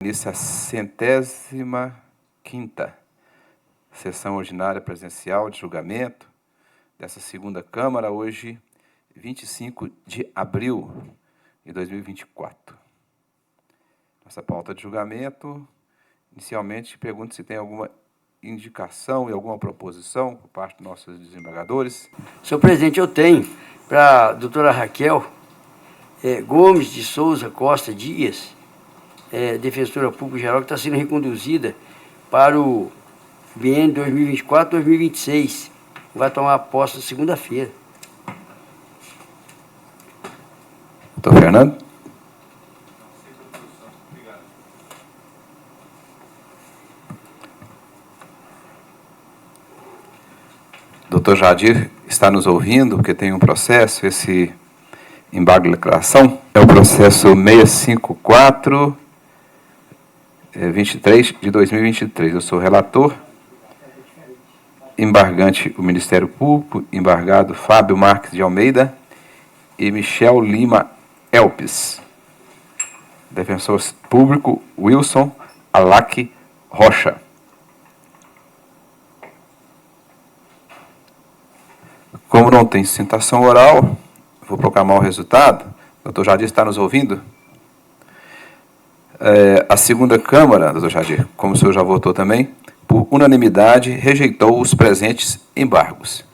Inicia a 105ª sessão ordinária presencial de julgamento dessa segunda Câmara, hoje, 25 de abril de 2024. Nossa pauta de julgamento, inicialmente, pergunto se tem alguma indicação e alguma proposição por parte dos nossos desembargadores. Senhor presidente, eu tenho para a doutora Raquel Gomes de Souza Costa Dias, defensora pública geral, que está sendo reconduzida para o biênio 2024-2026. Vai tomar posse segunda-feira. Doutor Fernando? Doutor Jadir está nos ouvindo, porque tem um processo, esse embargo de declaração, é o processo 654-23 de 2023. Eu sou relator, embargante o Ministério Público, embargado Fábio Marques de Almeida e Michel Lima Elpes. Defensor público Wilson Alac Rocha. Como não tem sustentação oral, vou proclamar o resultado. O doutor Jadir está nos ouvindo? A segunda Câmara, doutor Jadir, como o senhor já votou também, por unanimidade, rejeitou os presentes embargos.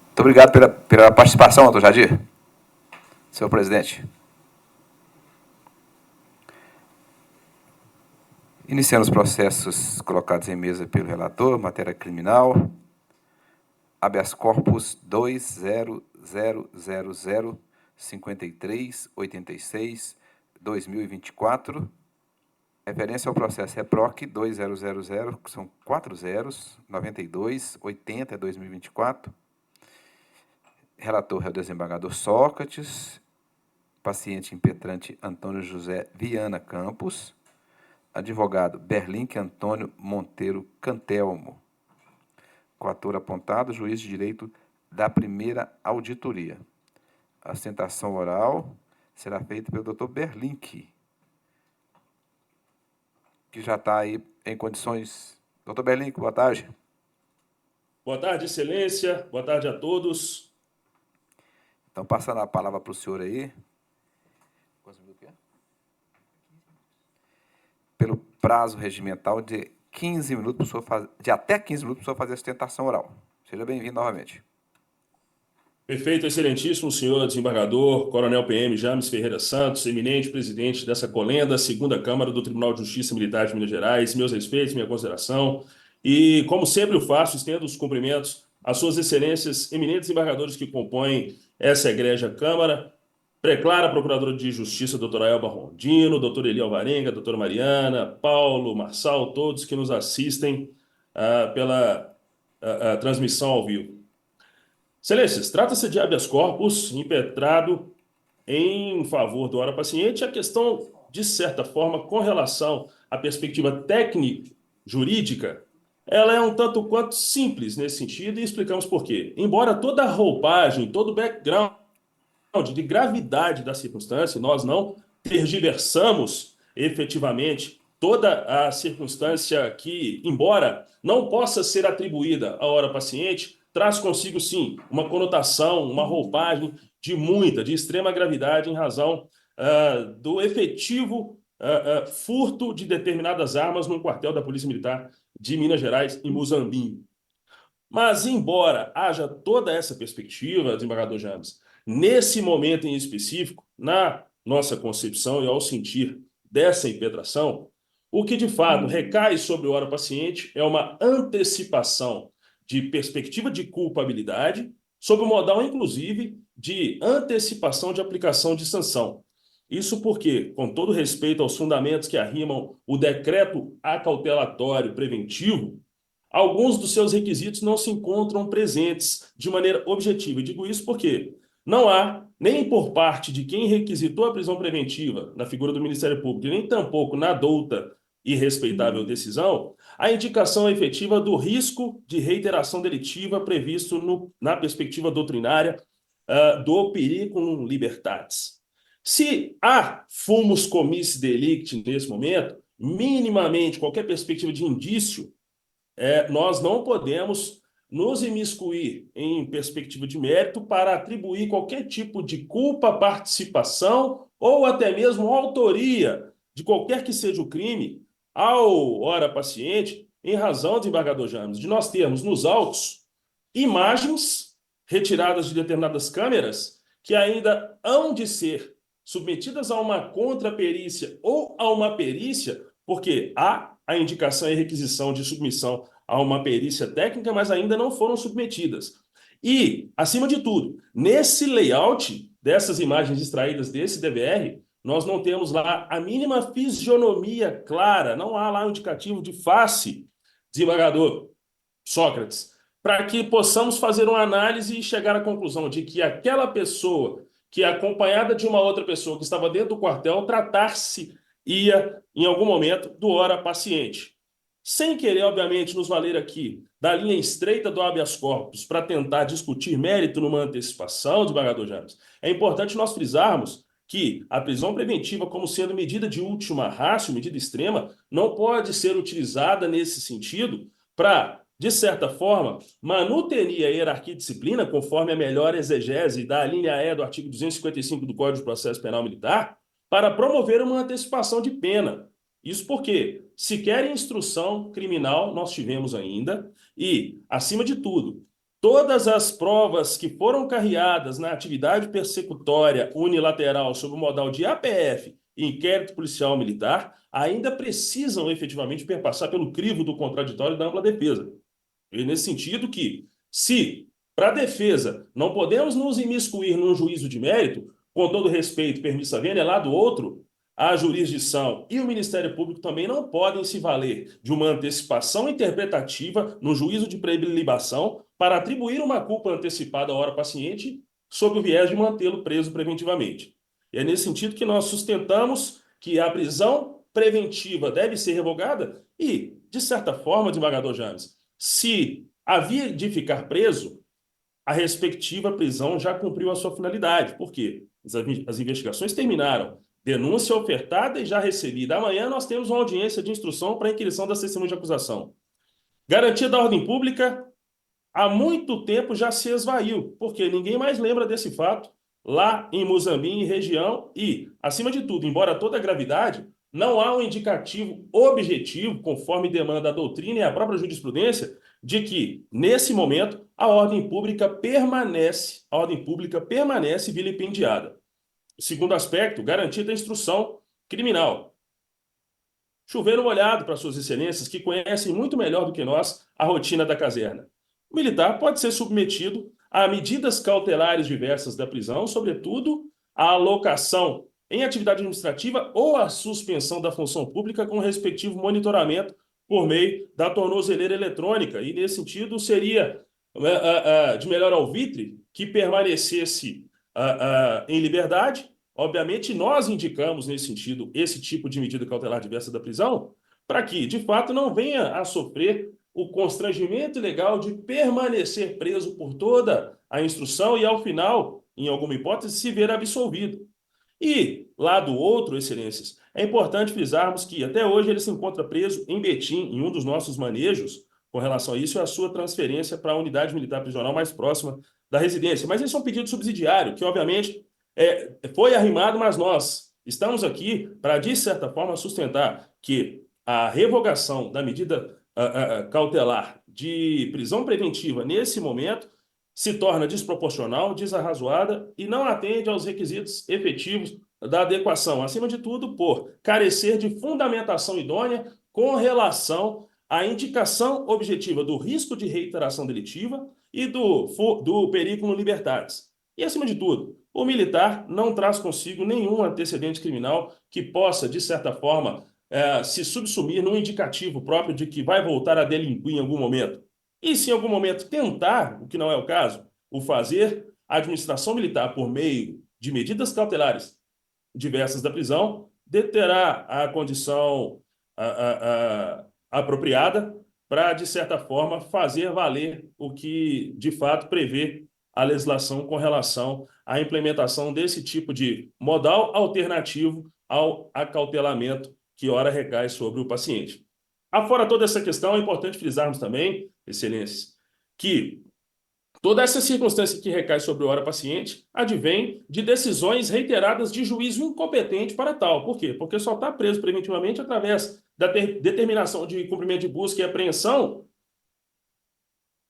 Muito obrigado pela participação, doutor Jadir. Senhor presidente. Iniciando os processos colocados em mesa pelo relator, matéria criminal, habeas corpus 20005386-2024, referência ao processo REPROC 2000, que são 4 zeros, 92-80-2024, relator é o desembargador Sócrates, paciente impetrante Antônio José Viana Campos, advogado Berlinque Antônio Monteiro Cantelmo, coator apontado, juiz de direito da primeira auditoria. A sustentação oral será feita pelo doutor Berlinque, que já está aí em condições. Doutor Berlinque, boa tarde. Boa tarde, excelência. Boa tarde a todos. Então, passando a palavra para o senhor aí. Quantos minutos é? Pelo prazo regimental de 15 minutos, de até 15 minutos, para o senhor fazer a sustentação oral. Seja bem-vindo novamente. Perfeito, excelentíssimo senhor desembargador, coronel PM James Ferreira Santos, eminente presidente dessa colenda, segunda Câmara do Tribunal de Justiça Militar de Minas Gerais, meus respeitos, minha consideração. E, como sempre o faço, estendo os cumprimentos às suas excelências, eminentes desembargadores que compõem essa egrégia Câmara, preclara Procuradora de Justiça, doutora Elba Rondino, doutor Eli Alvarenga, doutora Mariana, Paulo, Marçal, todos que nos assistem pela transmissão ao vivo. Excelências, trata-se de habeas corpus impetrado em favor do ora paciente. A questão, de certa forma, com relação à perspectiva técnico-jurídica, ela é um tanto quanto simples nesse sentido e explicamos por quê. Embora toda a roupagem, todo o background de gravidade da circunstância, nós não tergiversamos efetivamente toda a circunstância que, embora não possa ser atribuída à hora paciente, traz consigo, sim, uma conotação, uma roupagem de extrema gravidade em razão do efetivo furto de determinadas armas num quartel da Polícia Militar de Minas Gerais, em Muzambinho. Mas, embora haja toda essa perspectiva, desembargador James, nesse momento em específico, na nossa concepção e ao sentir dessa impetração, o que de fato recai sobre o ora paciente é uma antecipação de perspectiva de culpabilidade, sob o modal, inclusive, de antecipação de aplicação de sanção. Isso porque, com todo respeito aos fundamentos que arrimam o decreto acautelatório preventivo, alguns dos seus requisitos não se encontram presentes de maneira objetiva. E digo isso porque não há, nem por parte de quem requisitou a prisão preventiva, na figura do Ministério Público, nem tampouco na douta e respeitável decisão, a indicação efetiva do risco de reiteração delitiva previsto na perspectiva doutrinária do periculum libertatis. Se há fumus commissi delicti nesse momento, minimamente qualquer perspectiva de indício, nós não podemos nos imiscuir em perspectiva de mérito para atribuir qualquer tipo de culpa, participação ou até mesmo autoria de qualquer que seja o crime ao ora paciente, em razão, desembargador James, de nós termos nos autos imagens retiradas de determinadas câmeras que ainda hão de ser submetidas a uma contraperícia ou a uma perícia, porque há a indicação e requisição de submissão a uma perícia técnica, mas ainda não foram submetidas. E, acima de tudo, nesse layout dessas imagens extraídas desse DVR, nós não temos lá a mínima fisionomia clara, não há lá um indicativo de face, desembargador Sócrates, para que possamos fazer uma análise e chegar à conclusão de que aquela pessoa que é acompanhada de uma outra pessoa que estava dentro do quartel, tratar-se ia, em algum momento, do ora paciente. Sem querer, obviamente, nos valer aqui da linha estreita do habeas corpus para tentar discutir mérito numa antecipação, desembargador James, é importante nós frisarmos que a prisão preventiva, como sendo medida de última ratio, medida extrema, não pode ser utilizada nesse sentido para, de certa forma, manutenir a hierarquia e disciplina, conforme a melhor exegese da linha E do artigo 255 do Código de Processo Penal Militar, para promover uma antecipação de pena. Isso porque sequer instrução criminal nós tivemos ainda e, acima de tudo, todas as provas que foram carreadas na atividade persecutória unilateral sob o modal de APF e inquérito policial militar ainda precisam efetivamente perpassar pelo crivo do contraditório da ampla defesa. E nesse sentido que, se para a defesa não podemos nos imiscuir num juízo de mérito, com todo respeito, permissa vênia, lá do outro, a jurisdição e o Ministério Público também não podem se valer de uma antecipação interpretativa no juízo de prelibação para atribuir uma culpa antecipada à hora paciente sob o viés de mantê-lo preso preventivamente. E é nesse sentido que nós sustentamos que a prisão preventiva deve ser revogada e, de certa forma, desembargador James, se havia de ficar preso, a respectiva prisão já cumpriu a sua finalidade. Por quê? As investigações terminaram. Denúncia ofertada e já recebida. Amanhã nós temos uma audiência de instrução para a inquirição das testemunhas de acusação. Garantia da ordem pública, há muito tempo já se esvaiu, porque ninguém mais lembra desse fato lá em Muzambinho e região e, acima de tudo, embora toda a gravidade, não há um indicativo objetivo, conforme demanda a doutrina e a própria jurisprudência, de que, nesse momento, a ordem pública permanece vilipendiada. O segundo aspecto, garantia da instrução criminal. Chover no molhado para suas excelências, que conhecem muito melhor do que nós a rotina da caserna. O militar pode ser submetido a medidas cautelares diversas da prisão, sobretudo a alocação em atividade administrativa ou a suspensão da função pública com respectivo monitoramento por meio da tornozeleira eletrônica. E, nesse sentido, seria de melhor alvitre que permanecesse em liberdade. Obviamente, nós indicamos, nesse sentido, esse tipo de medida cautelar diversa da prisão, para que, de fato, não venha a sofrer o constrangimento legal de permanecer preso por toda a instrução e, ao final, em alguma hipótese, se ver absolvido. E, lá do outro, excelências, é importante frisarmos que, até hoje, ele se encontra preso em Betim, em um dos nossos manejos, com relação a isso, é a sua transferência para a unidade militar prisional mais próxima da residência. Mas esse é um pedido subsidiário, que, obviamente, foi arrimado, mas nós estamos aqui para, de certa forma, sustentar que a revogação da medida cautelar de prisão preventiva nesse momento se torna desproporcional, desarrazoada e não atende aos requisitos efetivos da adequação, acima de tudo, por carecer de fundamentação idônea com relação à indicação objetiva do risco de reiteração delitiva e do perigo libertatis. E, acima de tudo, o militar não traz consigo nenhum antecedente criminal que possa, de certa forma, se subsumir num indicativo próprio de que vai voltar a delinquir em algum momento. E se em algum momento tentar, o que não é o caso, o fazer, a administração militar, por meio de medidas cautelares diversas da prisão, deterá a condição apropriada para, de certa forma, fazer valer o que, de fato, prevê a legislação com relação à implementação desse tipo de modal alternativo ao acautelamento que ora recai sobre o paciente. Afora toda essa questão, é importante frisarmos também, excelências, que toda essa circunstância que recai sobre o ora paciente advém de decisões reiteradas de juízo incompetente para tal. Por quê? Porque só está preso preventivamente através da determinação de cumprimento de busca e apreensão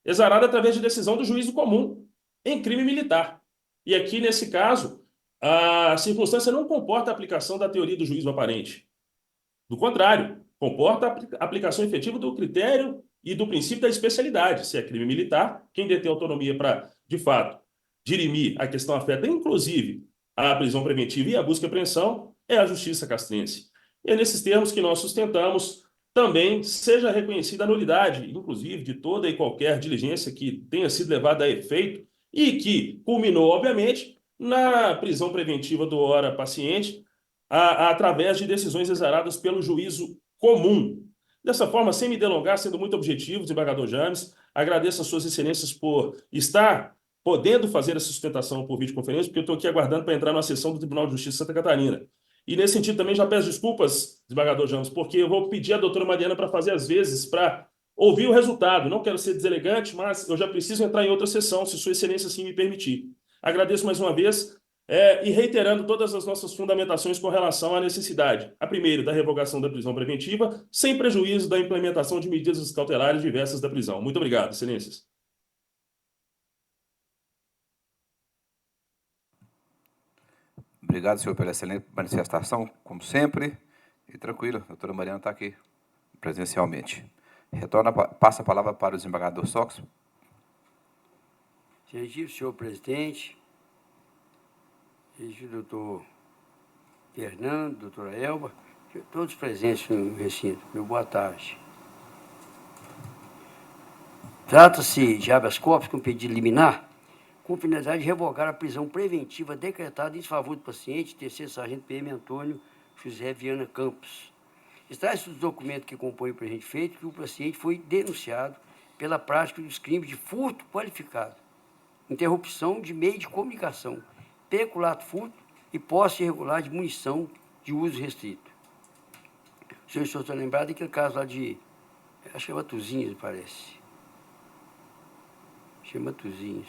exarada através de decisão do juízo comum em crime militar. E aqui, nesse caso, a circunstância não comporta a aplicação da teoria do juízo aparente. Do contrário, comporta a aplicação efetiva do critério e do princípio da especialidade. Se é crime militar, quem detém autonomia para, de fato, dirimir a questão afeta, inclusive, a prisão preventiva e a busca e apreensão, é a justiça castrense. E é nesses termos que nós sustentamos também seja reconhecida a nulidade, inclusive, de toda e qualquer diligência que tenha sido levada a efeito e que culminou, obviamente, na prisão preventiva do ora paciente, através de decisões exaradas pelo juízo comum. Dessa forma, sem me delongar, sendo muito objetivo, desembargador James, agradeço às suas excelências por estar podendo fazer essa sustentação por videoconferência, porque eu estou aqui aguardando para entrar na sessão do Tribunal de Justiça de Santa Catarina. E nesse sentido também já peço desculpas, desembargador James, porque eu vou pedir à doutora Mariana para fazer às vezes, para ouvir o resultado. Não quero ser deselegante, mas eu já preciso entrar em outra sessão, se sua excelência assim me permitir. Agradeço mais uma vez e reiterando todas as nossas fundamentações com relação à necessidade, a primeira, da revogação da prisão preventiva, sem prejuízo da implementação de medidas cautelares diversas da prisão. Muito obrigado, excelências. Obrigado, senhor, pela excelente manifestação, como sempre. E tranquilo, a doutora Mariana está aqui presencialmente. Passa a palavra para o desembargador Socos. Senhor presidente, doutor Fernando, doutora Elba, todos presentes no recinto, meu boa tarde. Trata-se de habeas corpus com pedido liminar, com finalidade de revogar a prisão preventiva decretada em desfavor do paciente, terceiro sargento PM Antônio José Viana Campos. Extrai-se do documento que compõe o presente feito que o paciente foi denunciado pela prática dos crimes de furto qualificado, interrupção de meio de comunicação, peculato furto e posse irregular de munição de uso restrito. O senhor está lembrado daquele caso lá de, acho que é Matosinhos, parece. Acho que é Matosinhos.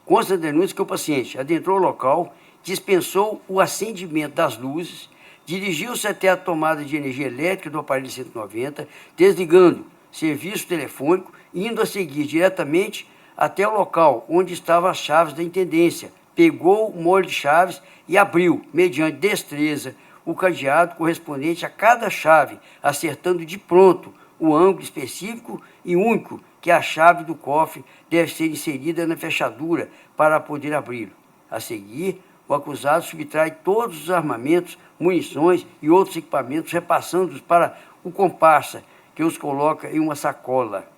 Consta a denúncia que o paciente adentrou o local, dispensou o acendimento das luzes, dirigiu-se até a tomada de energia elétrica do aparelho 190, desligando serviço telefônico e indo a seguir diretamente até o local onde estavam as chaves da intendência. Pegou o molho de chaves e abriu, mediante destreza, o cadeado correspondente a cada chave, acertando de pronto o ângulo específico e único que a chave do cofre deve ser inserida na fechadura para poder abri-lo. A seguir, o acusado subtrai todos os armamentos, munições e outros equipamentos, repassando-os para o comparsa, que os coloca em uma sacola.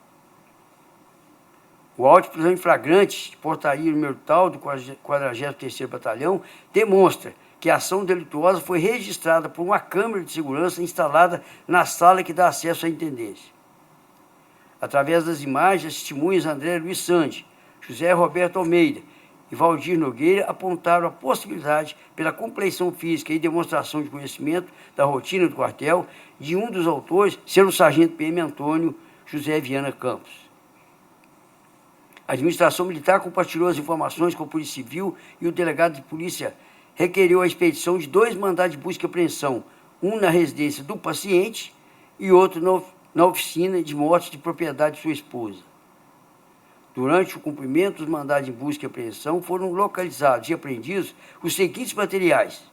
O auto de prisão em flagrante, de portaria número tal, do 43º Batalhão, demonstra que a ação delituosa foi registrada por uma câmera de segurança instalada na sala que dá acesso à intendência. Através das imagens, as testemunhas André Luiz Sandi, José Roberto Almeida e Valdir Nogueira apontaram a possibilidade, pela compleição física e demonstração de conhecimento da rotina do quartel, de um dos autores ser o sargento PM Antônio José Viana Campos. A administração militar compartilhou as informações com a Polícia Civil e o delegado de polícia requeriu a expedição de 2 mandados de busca e apreensão, um na residência do paciente e outro na oficina de morte de propriedade de sua esposa. Durante o cumprimento dos mandados de busca e apreensão, foram localizados e apreendidos os seguintes materiais: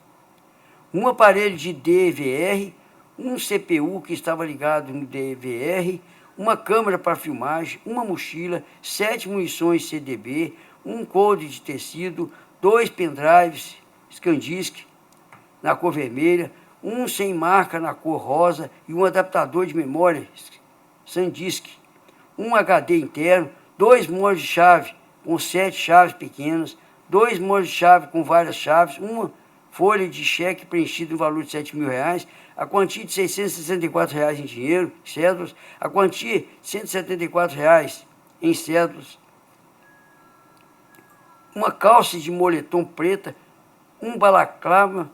um aparelho de DVR, um CPU que estava ligado no DVR, uma câmera para filmagem, uma mochila, 7 munições CDB, um couro de tecido, 2 pendrives SanDisk na cor vermelha, um sem marca na cor rosa e um adaptador de memória SanDisk, um HD interno, 2 molhos de chave com 7 chaves pequenas, 2 molhos de chave com várias chaves, uma folha de cheque preenchida no valor de R$ 7.000, a quantia de R$ 664 em dinheiro, cédulas, a quantia de R$ 174 em cédulas, uma calça de moletom preta, um balaclava,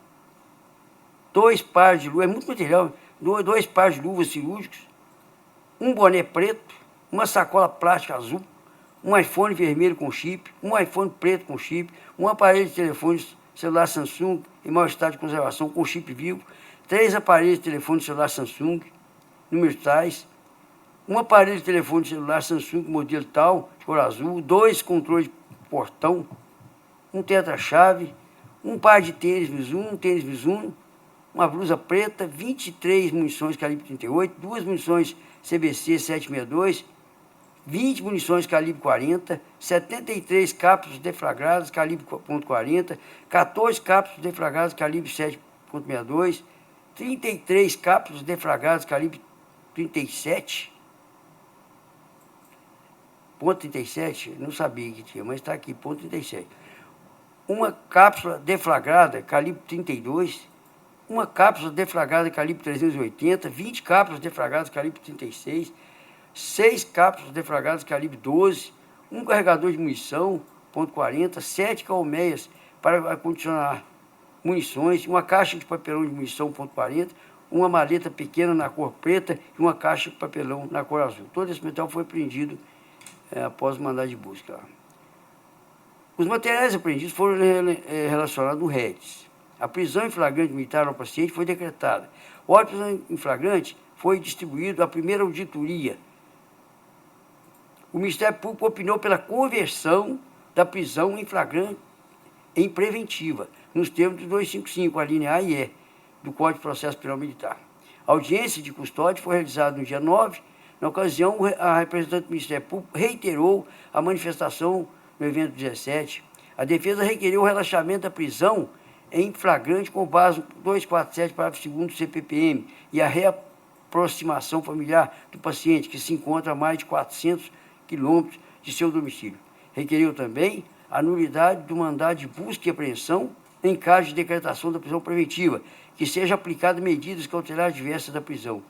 2 pares de luvas, é muito material, 2 pares de luvas cirúrgicas, um boné preto, uma sacola plástica azul, um iPhone vermelho com chip, um iPhone preto com chip, um aparelho de telefone celular Samsung em mau estado de conservação com chip vivo, 3 aparelhos de telefone celular Samsung, números tais, um aparelho de telefone celular Samsung modelo tal, de cor azul, 2 controles de portão, um tetra-chave, um par de tênis Mizuno, um tênis Mizuno, uma blusa preta, 23 munições calibre 38, 2 munições CBC 762, 20 munições calibre 40, 73 cápsulas deflagradas calibre .40, 14 cápsulas deflagradas calibre 7.62, 33 cápsulas deflagradas calibre 37, .37, não sabia que tinha, mas está aqui, .37. Uma cápsula deflagrada calibre 32, uma cápsula deflagrada calibre 380, 20 cápsulas deflagradas calibre 36, 6 cápsulas deflagradas calibre 12, um carregador de munição, .40, 7 colmeias para acondicionar munições, uma caixa de papelão de munição, .40, uma maleta pequena na cor preta e uma caixa de papelão na cor azul. Todo esse metal foi apreendido após o mandado de busca. Os materiais apreendidos foram relacionados ao REDS. A prisão em flagrante militar ao paciente foi decretada. O auto de prisão em flagrante foi distribuído à primeira auditoria. O Ministério Público opinou pela conversão da prisão em flagrante em preventiva, nos termos do 255, a linha A e E, do Código de Processo Penal Militar. A audiência de custódia foi realizada no dia 9. Na ocasião, a representante do Ministério Público reiterou a manifestação no evento 17. A defesa requeriu o relaxamento da prisão em flagrante com base no 247, parágrafo 2º do CPPM e a reaproximação familiar do paciente, que se encontra a mais de 400 quilômetros de seu domicílio. Requeriu também a nulidade do mandado de busca e apreensão em caso de decretação da prisão preventiva, que seja aplicada medidas cautelares diversas da prisão.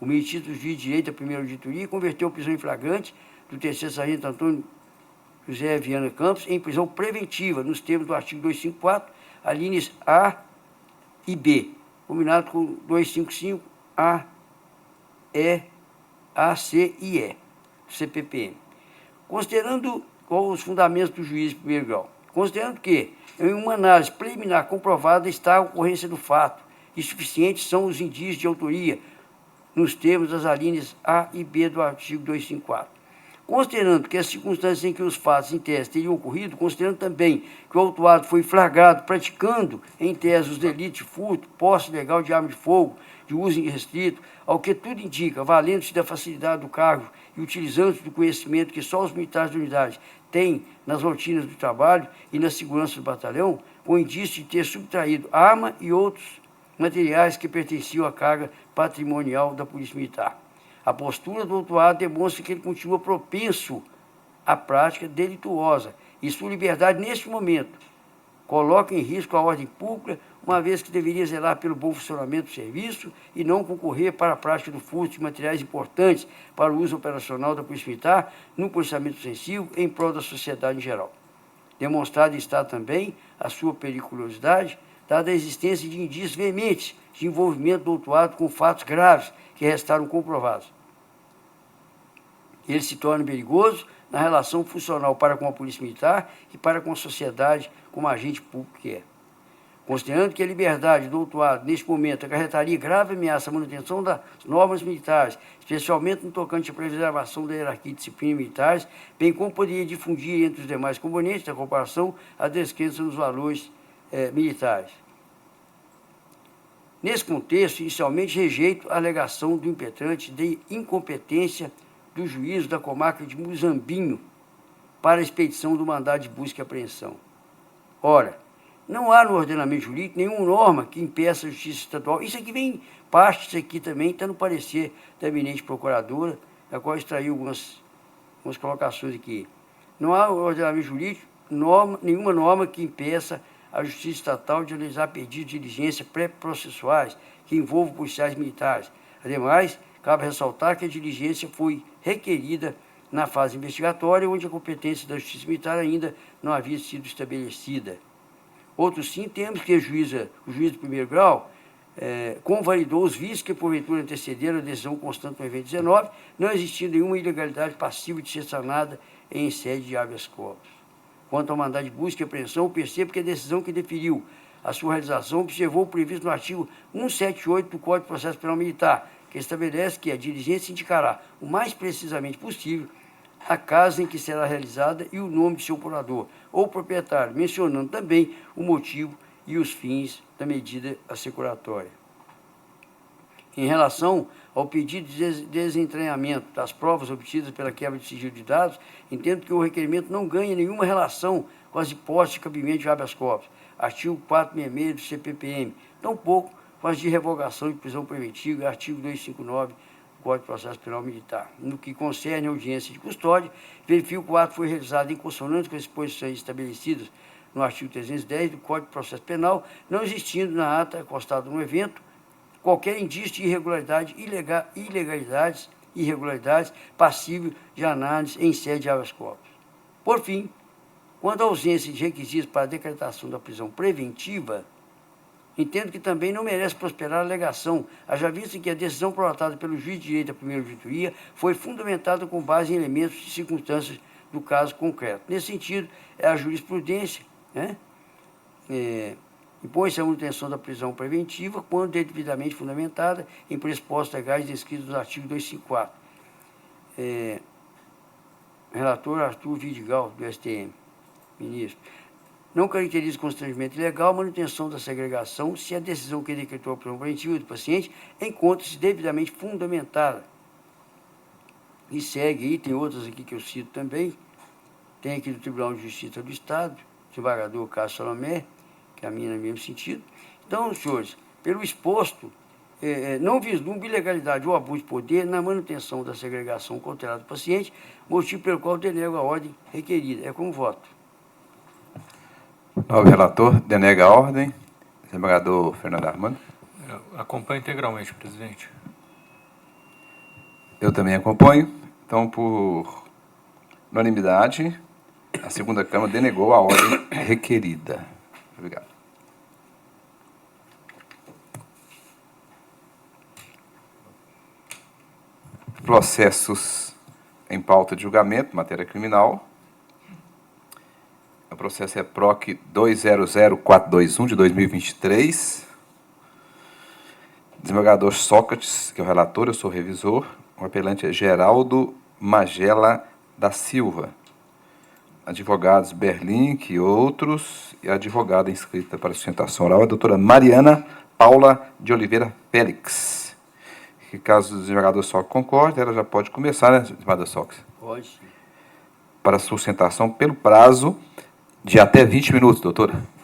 O ministro do Juiz de Direito da primeira auditoria converteu a prisão em flagrante do terceiro sargento Antônio José Viana Campos em prisão preventiva, nos termos do artigo 254, alíneas A e B, combinado com 255, A, E, A, C e E, do CPPM. Considerando os fundamentos do juiz de primeiro grau, considerando que, em uma análise preliminar comprovada, está a ocorrência do fato, e suficientes são os indícios de autoria, nos termos das alíneas A e B do artigo 254. Considerando que as circunstâncias em que os fatos em tese teriam ocorrido, considerando também que o autuado foi flagrado praticando em tese os delitos de furto, posse ilegal de arma de fogo, de uso irrestrito, ao que tudo indica, valendo-se da facilidade do cargo e utilizando-se do conhecimento que só os militares da unidade têm nas rotinas do trabalho e na segurança do batalhão, com indício de ter subtraído arma e outros materiais que pertenciam à carga patrimonial da Polícia Militar. A postura do autuado demonstra que ele continua propenso à prática delituosa e sua liberdade, neste momento, coloca em risco a ordem pública, uma vez que deveria zelar pelo bom funcionamento do serviço e não concorrer para a prática do furto de materiais importantes para o uso operacional da Polícia Militar no policiamento sensível em prol da sociedade em geral. Demonstrado está também a sua periculosidade, dada a existência de indícios veementes de envolvimento do autuado com fatos graves que restaram comprovados. Ele se torna perigoso na relação funcional para com a Polícia Militar e para com a sociedade como agente público que é. Considerando que a liberdade do autuado, neste momento, acarretaria grave ameaça à manutenção das normas militares, especialmente no tocante à preservação da hierarquia e disciplina militares, bem como poderia difundir entre os demais componentes da corporação a descrença nos valores militares. Nesse contexto, inicialmente rejeito a alegação do impetrante de incompetência do juízo da comarca de Muzambinho para a expedição do mandado de busca e apreensão. Ora, não há no ordenamento jurídico nenhuma norma que impeça a justiça estadual. Isso aqui vem, parte disso aqui também está no parecer da eminente procuradora, da qual extraiu algumas colocações aqui. Não há no ordenamento jurídico nenhuma norma que impeça a Justiça Estatal de realizar pedidos de diligência pré-processuais que envolvam policiais militares. Ademais, cabe ressaltar que a diligência foi requerida na fase investigatória, onde a competência da Justiça Militar ainda não havia sido estabelecida. Outros sim, temos que o juiz de primeiro grau convalidou os vícios que, porventura, antecederam a decisão constante no evento 19, não existindo nenhuma ilegalidade passível de ser sanada em sede de habeas corpus. Quanto ao mandado de busca e apreensão, percebo que a decisão que deferiu a sua realização observou o previsto no artigo 178 do Código de Processo Penal Militar, que estabelece que a diligência indicará, o mais precisamente possível, a casa em que será realizada e o nome de seu morador ou proprietário, mencionando também o motivo e os fins da medida assecuratória. Em relação ao pedido de desentranhamento das provas obtidas pela quebra de sigilo de dados, entendo que o requerimento não ganha nenhuma relação com as hipóteses de cabimento de habeas corpus, artigo 466 do CPPM, tampouco com as de revogação de prisão preventiva, artigo 259 do Código de Processo Penal Militar. No que concerne a audiência de custódia, verifico que o ato foi realizado em consonância com as disposições estabelecidas no artigo 310 do Código de Processo Penal, não existindo na ata acostada no evento qualquer indício de irregularidades passível de análise em sede de habeas corpus. Por fim, quanto à ausência de requisitos para a decretação da prisão preventiva, entendo que também não merece prosperar a alegação, haja vista que a decisão prolatada pelo juiz de direito da primeira auditoria foi fundamentada com base em elementos e circunstâncias do caso concreto. Nesse sentido, a jurisprudência, impõe-se a manutenção da prisão preventiva quando devidamente fundamentada em pressupostos legais descritos no artigo 254. Relator Arthur Vidigal, do STM, ministro. Não caracteriza constrangimento ilegal a manutenção da segregação se a decisão que decretou a prisão preventiva do paciente encontra-se devidamente fundamentada. E segue aí, tem outras aqui que eu cito também. Tem aqui do Tribunal de Justiça do Estado, desembargador Cássio Salomé, caminha no mesmo sentido. Então, senhores, pelo exposto, não vislumbra ilegalidade ou abuso de poder na manutenção da segregação cautelar do paciente, motivo pelo qual denego a ordem requerida. É como voto. Novo relator, denega a ordem. Desembargador Fernando Armando. Eu acompanho integralmente, presidente. Eu também acompanho. Então, por unanimidade, a segunda Câmara denegou a ordem requerida. Obrigado. Processos em pauta de julgamento, matéria criminal. O processo é PROC 200421 de 2023. Desembargador Sócrates, que é o relator, eu sou o revisor. O apelante é Geraldo Magela da Silva. Advogados Berlink e outros, e a advogada inscrita para sustentação oral é a doutora Mariana Paula de Oliveira Félix. Que caso o desembargador Sócrates concorde, ela já pode começar, né, desembargador Sócrates? Pode sim. Para sustentação pelo prazo de até 20 minutos, doutora.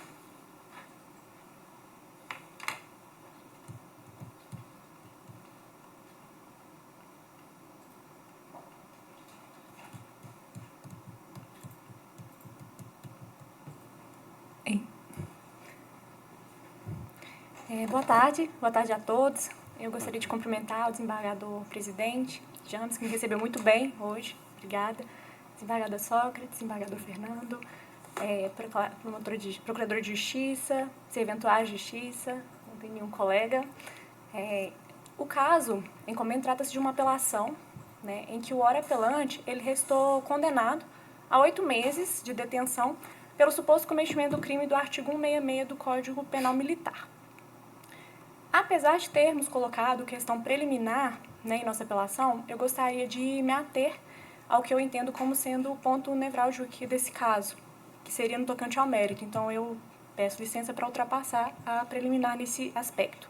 Boa tarde a todos. Eu gostaria de cumprimentar o desembargador presidente, James, que me recebeu muito bem hoje, obrigada. Desembargador Sócrates, desembargador Fernando, procurador de justiça, serventuário de justiça, não tem nenhum colega. O caso em comendo trata-se de uma apelação, né, em que o ora apelante ele restou condenado a 8 meses de detenção pelo suposto cometimento do crime do artigo 166 do Código Penal Militar. Apesar de termos colocado questão preliminar, né, em nossa apelação, eu gostaria de me ater ao que eu entendo como sendo o ponto nevrálgico aqui desse caso, que seria no tocante ao mérito. Então, eu peço licença para ultrapassar a preliminar nesse aspecto.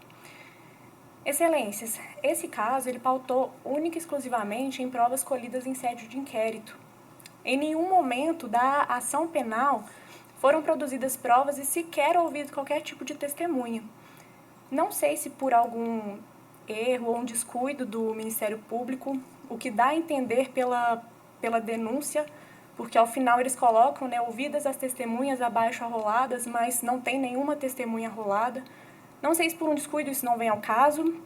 Excelências, esse caso ele pautou única e exclusivamente em provas colhidas em sede de inquérito. Em nenhum momento da ação penal foram produzidas provas e sequer ouvido qualquer tipo de testemunha. Não sei se por algum erro ou um descuido do Ministério Público, o que dá a entender pela denúncia, porque ao final eles colocam, né, ouvidas as testemunhas abaixo arroladas, mas não tem nenhuma testemunha arrolada. Não sei se por um descuido isso não vem ao caso,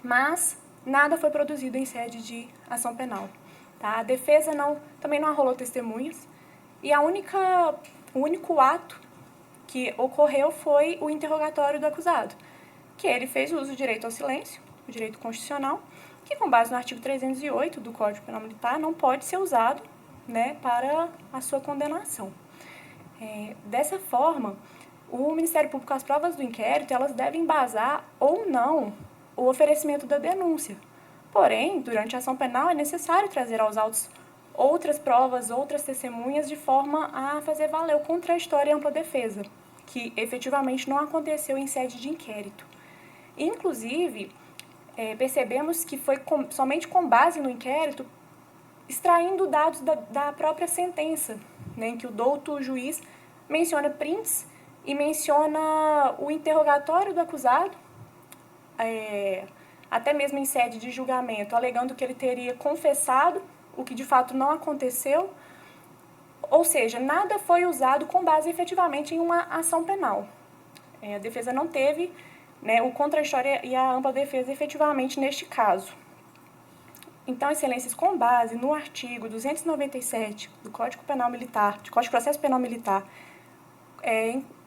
mas nada foi produzido em sede de ação penal. Tá? A defesa também não arrolou testemunhas e o único ato que ocorreu foi o interrogatório do acusado, que ele fez uso do direito ao silêncio, o direito constitucional, que com base no artigo 308 do Código Penal Militar não pode ser usado, né, para a sua condenação. Dessa forma, o Ministério Público, as provas do inquérito, elas devem embasar ou não o oferecimento da denúncia. Porém, durante a ação penal é necessário trazer aos autos outras provas, outras testemunhas, de forma a fazer valer o contraditório e ampla defesa, que efetivamente não aconteceu em sede de inquérito. Inclusive, percebemos que foi somente com base no inquérito, extraindo dados da própria sentença, né, em que o douto juiz menciona prints e menciona o interrogatório do acusado, até mesmo em sede de julgamento, alegando que ele teria confessado, o que de fato não aconteceu. Ou seja, nada foi usado com base efetivamente em uma ação penal. A defesa não teve, né, o contraditório e a ampla defesa efetivamente neste caso. Então, excelências, com base no artigo 297 do Código Penal Militar, do Código de Processo Penal Militar,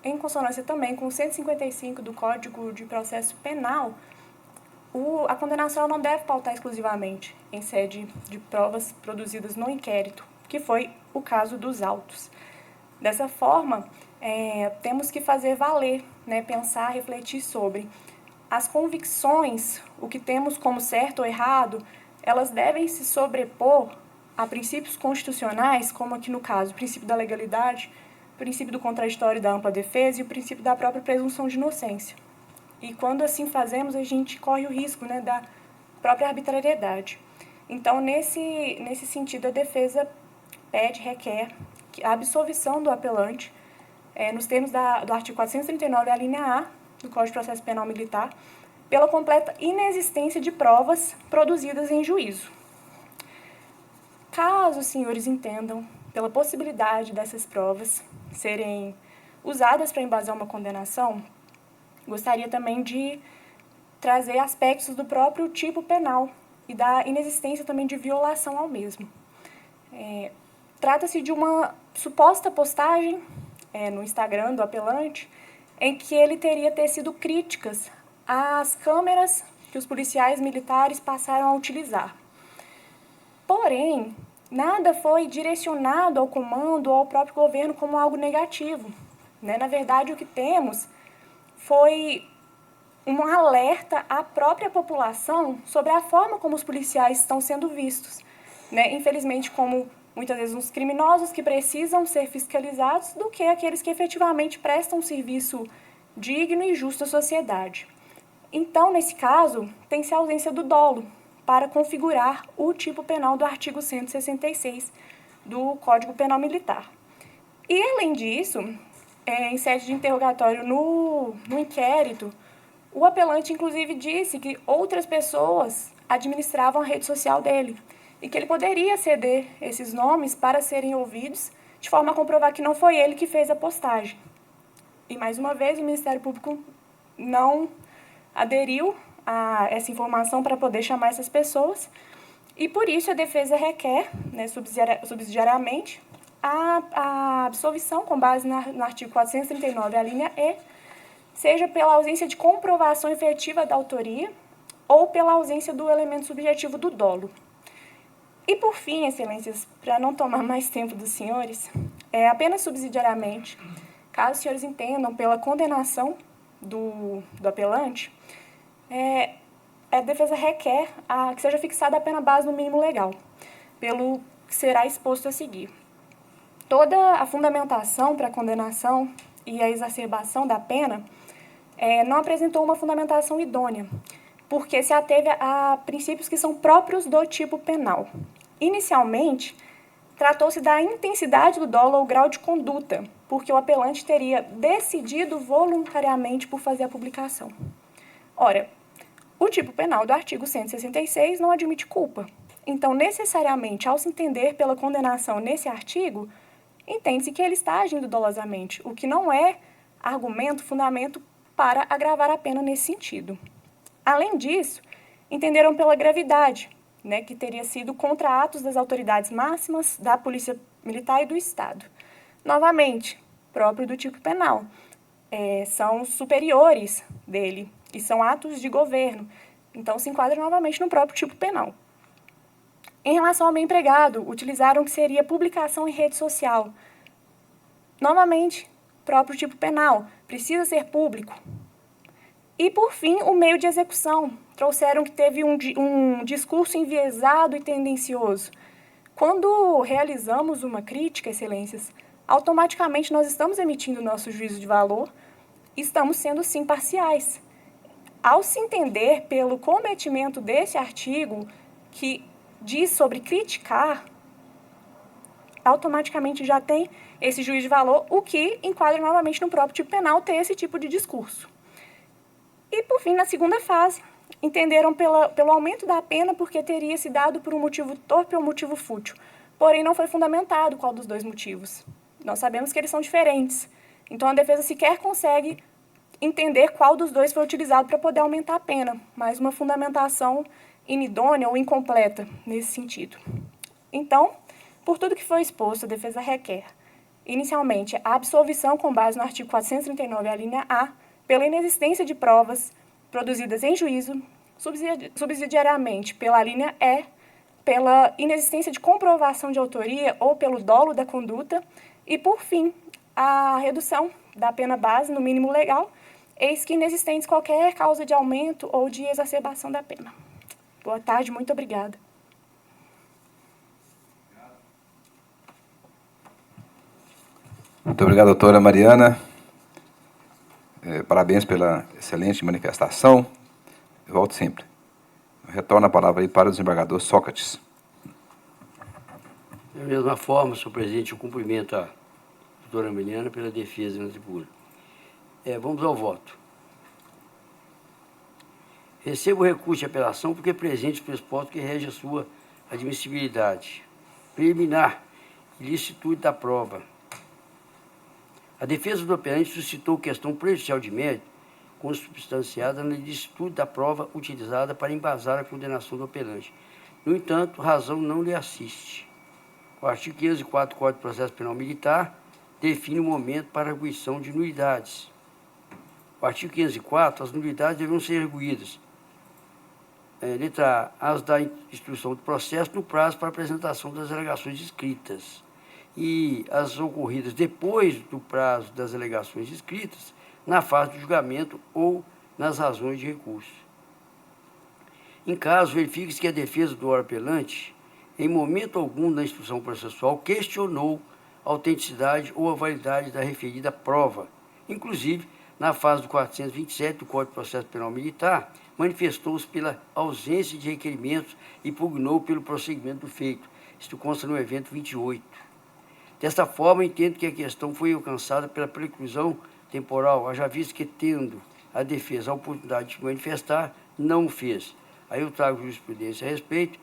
em consonância também com o 155 do Código de Processo Penal, a condenação não deve pautar exclusivamente em sede de provas produzidas no inquérito, que foi o caso dos autos. Dessa forma, temos que fazer valer, né, pensar, refletir sobre as convicções, o que temos como certo ou errado, elas devem se sobrepor a princípios constitucionais, como aqui no caso, o princípio da legalidade, o princípio do contraditório e da ampla defesa e o princípio da própria presunção de inocência. E quando assim fazemos, a gente corre o risco, né, da própria arbitrariedade. Então, nesse sentido, a defesa requer a absolvição do apelante, nos termos do artigo 439, a linha A do Código de Processo Penal Militar, pela completa inexistência de provas produzidas em juízo. Caso os senhores entendam pela possibilidade dessas provas serem usadas para embasar uma condenação, gostaria também de trazer aspectos do próprio tipo penal e da inexistência também de violação ao mesmo. Trata-se de uma suposta postagem no Instagram do apelante, em que ele teria tecido críticas às câmeras que os policiais militares passaram a utilizar. Porém, nada foi direcionado ao comando ou ao próprio governo como algo negativo, né? Na verdade, o que temos foi um alerta à própria população sobre a forma como os policiais estão sendo vistos, né? Infelizmente, como muitas vezes uns criminosos que precisam ser fiscalizados do que aqueles que efetivamente prestam um serviço digno e justo à sociedade. Então, nesse caso, tem-se a ausência do dolo para configurar o tipo penal do artigo 166 do Código Penal Militar. E, além disso, em sede de interrogatório no inquérito, o apelante, inclusive, disse que outras pessoas administravam a rede social dele e que ele poderia ceder esses nomes para serem ouvidos, de forma a comprovar que não foi ele que fez a postagem. E, mais uma vez, o Ministério Público não aderiu a essa informação para poder chamar essas pessoas, e por isso a defesa requer, né, subsidiariamente, a absolvição com base no artigo 439, a linha E, seja pela ausência de comprovação efetiva da autoria ou pela ausência do elemento subjetivo do dolo. E por fim, excelências, para não tomar mais tempo dos senhores, apenas subsidiariamente, caso os senhores entendam pela condenação do apelante, a defesa requer que seja fixada a pena base no mínimo legal, pelo que será exposto a seguir. Toda a fundamentação para a condenação e a exacerbação da pena não apresentou uma fundamentação idônea, porque se ateve a princípios que são próprios do tipo penal. Inicialmente, tratou-se da intensidade do dolo ou grau de conduta, porque o apelante teria decidido voluntariamente por fazer a publicação. Ora, o tipo penal do artigo 166 não admite culpa. Então, necessariamente, ao se entender pela condenação nesse artigo, entende-se que ele está agindo dolosamente, o que não é argumento, fundamento para agravar a pena nesse sentido. Além disso, entenderam pela gravidade, né, que teria sido contra atos das autoridades máximas da Polícia Militar e do Estado. Novamente, próprio do tipo penal. São superiores dele e são atos de governo. Então, se enquadra novamente no próprio tipo penal. Em relação ao meio empregado, utilizaram que seria publicação em rede social. Novamente, próprio tipo penal, precisa ser público. E, por fim, o meio de execução. Trouxeram que teve um discurso enviesado e tendencioso. Quando realizamos uma crítica, excelências, automaticamente nós estamos emitindo nosso juízo de valor e estamos sendo, sim, parciais. Ao se entender pelo cometimento desse artigo, que diz sobre criticar, automaticamente já tem esse juízo de valor, o que enquadra novamente no próprio tipo penal ter esse tipo de discurso. E, por fim, na segunda fase, entenderam pelo aumento da pena porque teria se dado por um motivo torpe ou motivo fútil. Porém, não foi fundamentado qual dos dois motivos. Nós sabemos que eles são diferentes. Então, a defesa sequer consegue entender qual dos dois foi utilizado para poder aumentar a pena, mas uma fundamentação inidônea ou incompleta nesse sentido. Então, por tudo que foi exposto, a defesa requer, inicialmente, a absolvição com base no artigo 439, a linha A, pela inexistência de provas produzidas em juízo, subsidiariamente pela linha E, pela inexistência de comprovação de autoria ou pelo dolo da conduta, e, por fim, a redução da pena base no mínimo legal, eis que inexistente qualquer causa de aumento ou de exacerbação da pena. Boa tarde, muito obrigada. Muito obrigado, doutora Mariana. Parabéns pela excelente manifestação. Eu volto sempre. Eu retorno a palavra aí para o desembargador Sócrates. Da mesma forma, senhor presidente, eu cumprimento a doutora Mariana pela defesa na tribuna. Vamos ao voto. Recebo o recurso de apelação porque presente os pressupostos que rege a sua admissibilidade. Preliminar, ilicitude da prova. A defesa do apelante suscitou questão prejudicial de mérito consubstanciada na ilicitude da prova utilizada para embasar a condenação do apelante. No entanto, razão não lhe assiste. O artigo 504 do Código de Processo Penal Militar define o momento para a arguição de nulidades. O artigo 504, as nulidades deverão ser arguídas. Letra A, as da instrução do processo no prazo para apresentação das alegações escritas. E as ocorridas depois do prazo das alegações escritas, na fase do julgamento ou nas razões de recurso. Em caso, verifique-se que a defesa do apelante, em momento algum da instrução processual, questionou a autenticidade ou a validade da referida prova. Inclusive, na fase do 427 do Código de Processo Penal Militar, manifestou-se pela ausência de requerimentos e pugnou pelo prosseguimento do feito. Isto consta no evento 28. Desta forma, entendo que a questão foi alcançada pela preclusão temporal, haja visto que, tendo a defesa a oportunidade de se manifestar, não o fez. Aí eu trago jurisprudência a respeito,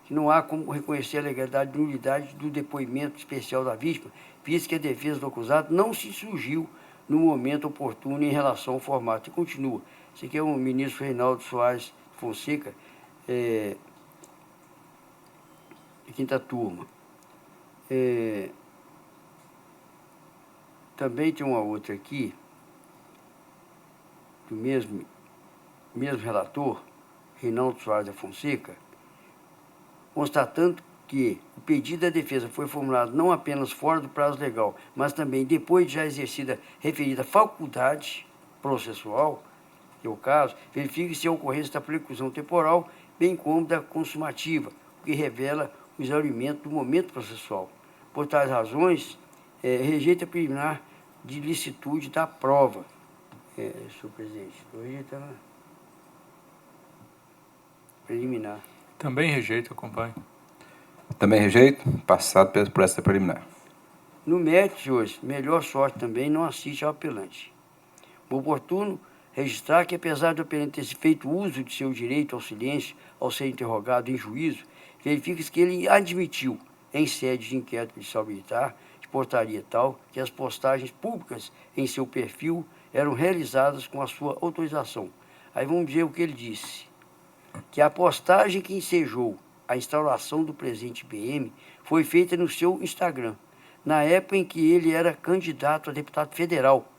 que não há como reconhecer a legalidade de nulidade do depoimento especial da vítima, visto que a defesa do acusado não se surgiu no momento oportuno em relação ao formato. E continua. Esse aqui é o ministro Reinaldo Soares Fonseca, de quinta turma. Também tem uma outra aqui, do mesmo relator, Reinaldo Soares da Fonseca, constatando que o pedido da defesa foi formulado não apenas fora do prazo legal, mas também depois de já exercida referida faculdade processual, que é o caso, verifique-se a ocorrência da preclusão temporal, bem como da consumativa, o que revela o exaurimento do momento processual. Por tais razões, rejeita a preliminar de licitude da prova. Senhor presidente, estou rejeitando a preliminar. Também rejeito, acompanho. Também rejeito, passado por essa preliminar. No mérito, senhores, melhor sorte também não assiste ao apelante. O oportuno registrar que, apesar do apelante ter feito uso de seu direito ao silêncio ao ser interrogado em juízo, verifica-se que ele admitiu, em sede de inquérito policial militar, de portaria tal, que as postagens públicas em seu perfil eram realizadas com a sua autorização. Aí vamos dizer o que ele disse. Que a postagem que ensejou a instalação do presente PM foi feita no seu Instagram, na época em que ele era candidato a deputado federal,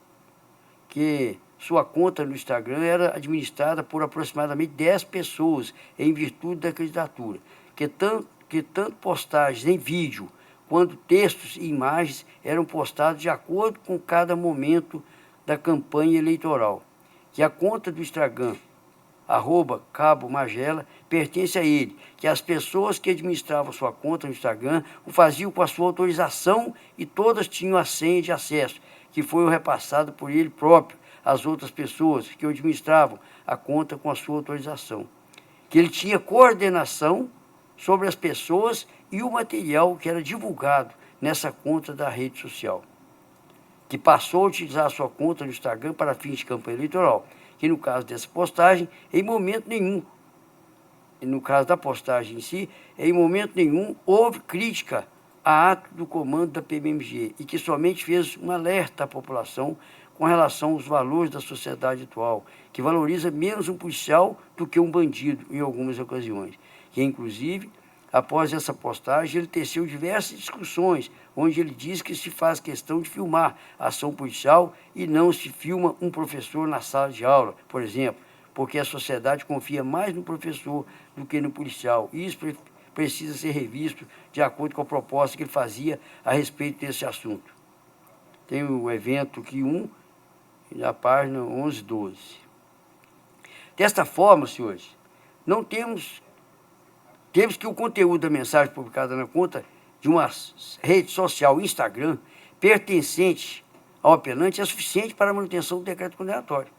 que sua conta no Instagram era administrada por aproximadamente 10 pessoas em virtude da candidatura, que tanto postagens em vídeo quanto textos e imagens eram postados de acordo com cada momento da campanha eleitoral, que a conta do Instagram, @Cabo Magela, pertence a ele, que as pessoas que administravam sua conta no Instagram o faziam com a sua autorização e todas tinham a senha de acesso, que foi repassada por ele próprio às outras pessoas que administravam a conta com a sua autorização, que ele tinha coordenação sobre as pessoas e o material que era divulgado nessa conta da rede social, que passou a utilizar a sua conta no Instagram para fins de campanha eleitoral, que no caso dessa postagem, em momento nenhum, no caso da postagem em si, em momento nenhum houve crítica a ato do comando da PMMG e que somente fez um alerta à população com relação aos valores da sociedade atual, que valoriza menos um policial do que um bandido em algumas ocasiões, que inclusive, após essa postagem, ele teceu diversas discussões, onde ele diz que se faz questão de filmar a ação policial e não se filma um professor na sala de aula, por exemplo, porque a sociedade confia mais no professor do que no policial. E isso precisa ser revisto de acordo com a proposta que ele fazia a respeito desse assunto. Tem o evento Q1, na página 1112. Desta forma, senhores, não temos que o conteúdo da mensagem publicada na conta de uma rede social, Instagram, pertencente ao apelante, é suficiente para a manutenção do decreto condenatório,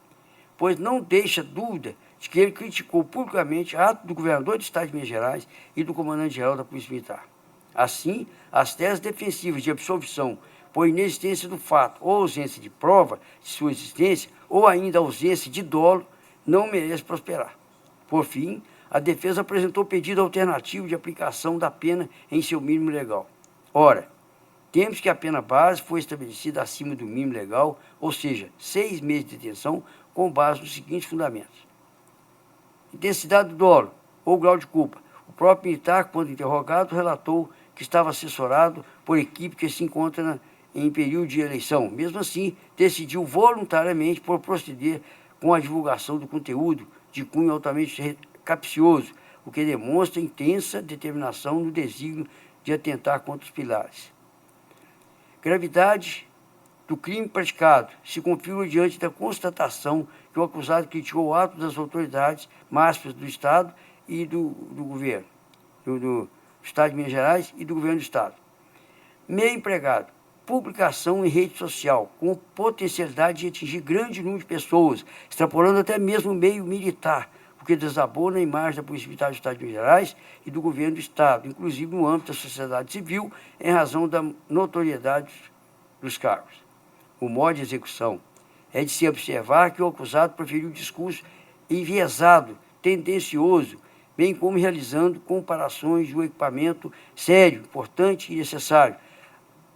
pois não deixa dúvida de que ele criticou publicamente ato do governador do Estado de Minas Gerais e do comandante-geral da Polícia Militar. Assim, as teses defensivas de absolvição por inexistência do fato ou ausência de prova de sua existência, ou ainda ausência de dolo, não merece prosperar. Por fim, a defesa apresentou pedido alternativo de aplicação da pena em seu mínimo legal. Ora, temos que a pena base foi estabelecida acima do mínimo legal, ou seja, 6 meses de detenção, com base nos seguintes fundamentos: intensidade do dolo ou grau de culpa. O próprio militar, quando interrogado, relatou que estava assessorado por equipe que se encontra em período de eleição. Mesmo assim, decidiu voluntariamente por proceder com a divulgação do conteúdo de cunho altamente capcioso, o que demonstra intensa determinação no desígnio de atentar contra os pilares. Gravidade do crime praticado se confirma diante da constatação que o acusado criticou o ato das autoridades máximas do Estado e do governo, do Estado de Minas Gerais e do governo do Estado. Meio empregado, publicação em rede social, com potencialidade de atingir grande número de pessoas, extrapolando até mesmo o meio militar, porque desabou na imagem da Polícia Militar do Estado de Minas Gerais e do governo do Estado, inclusive no âmbito da sociedade civil, em razão da notoriedade dos cargos. O modo de execução é de se observar que o acusado proferiu um discurso enviesado, tendencioso, bem como realizando comparações de um equipamento sério, importante e necessário,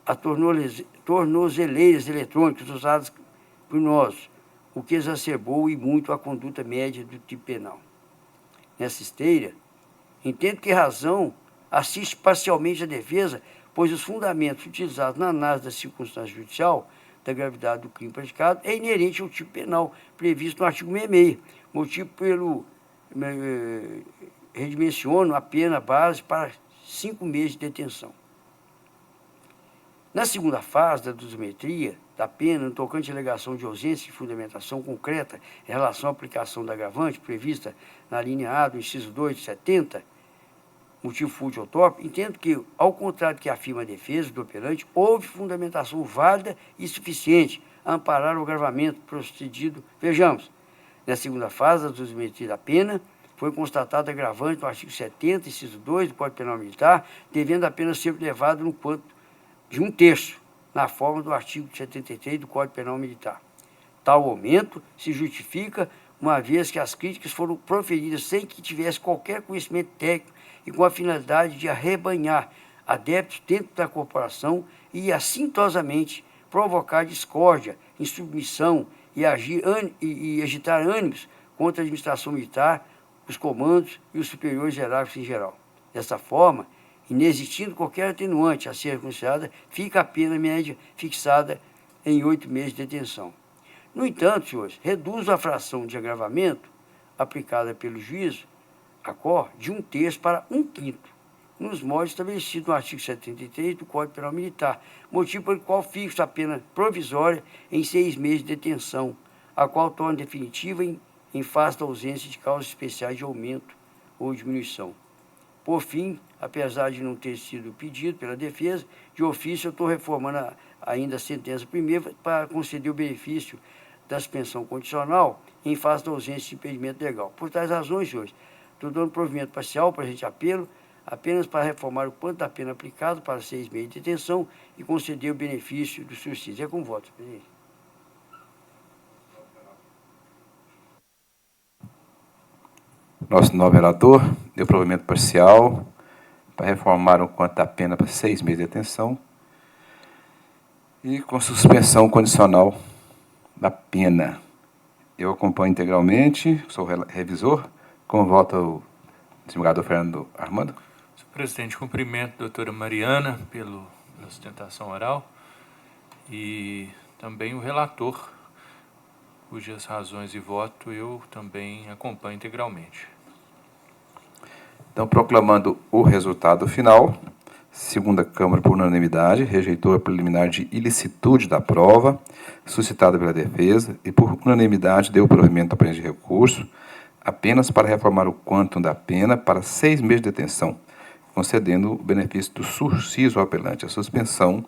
a tornozeleiras eletrônicas usadas por nós, o que exacerbou e muito a conduta média do tipo penal. Nessa esteira, entendo que a razão assiste parcialmente à defesa, pois os fundamentos utilizados na análise da circunstância judicial da gravidade do crime praticado é inerente ao tipo penal previsto no artigo 66, motivo pelo redimensiono a pena base para 5 meses de detenção. Na segunda fase da dosimetria da pena, no tocante à alegação de ausência de fundamentação concreta em relação à aplicação da agravante prevista na linha A do inciso 2 de 70, motivo fútil ou torpe, entendo que, ao contrário do que afirma a defesa do operante, houve fundamentação válida e suficiente a amparar o agravamento procedido. Vejamos, na segunda fase da dosimetria da pena, foi constatado agravante no artigo 70, inciso 2 do Código Penal Militar, devendo a pena ser levada no quanto de 1/3, na forma do artigo 73 do Código Penal Militar. Tal aumento se justifica uma vez que as críticas foram proferidas sem que tivesse qualquer conhecimento técnico e com a finalidade de arrebanhar adeptos dentro da corporação e, assintosamente, provocar discórdia, insubmissão e agitar ânimos contra a administração militar, os comandos e os superiores hierárquicos em geral. Dessa forma, inexistindo qualquer atenuante a ser considerada, fica a pena média fixada em 8 meses de detenção. No entanto, senhores, reduz a fração de agravamento aplicada pelo juízo, a COR, de 1/3 para 1/5, nos moldes estabelecidos no artigo 73 do Código Penal Militar, motivo pelo qual fixa a pena provisória em 6 meses de detenção, a qual torna definitiva em face da ausência de causas especiais de aumento ou diminuição. Por fim, apesar de não ter sido pedido pela defesa, de ofício eu estou reformando ainda a sentença primeira para conceder o benefício da suspensão condicional em face da ausência de impedimento legal. Por tais razões, senhores, estou dando provimento parcial para a gente apelo, apenas para reformar o quanto da pena aplicado para 6 meses de detenção e conceder o benefício do subsídio. É com voto, presidente. Nosso novo relator deu provimento parcial para reformar o quanto da pena para 6 meses de detenção e com suspensão condicional da pena. Eu acompanho integralmente, sou revisor. Com voto o desembargador Fernando Armando. Senhor presidente, cumprimento a doutora Mariana pela sustentação oral e também o relator, cujas razões de voto eu também acompanho integralmente. Então, proclamando o resultado final, segunda Câmara, por unanimidade, rejeitou a preliminar de ilicitude da prova, suscitada pela defesa, e por unanimidade deu provimento à pendência de recurso, apenas para reformar o quantum da pena para 6 meses de detenção, concedendo o benefício do sursiso ao apelante, a suspensão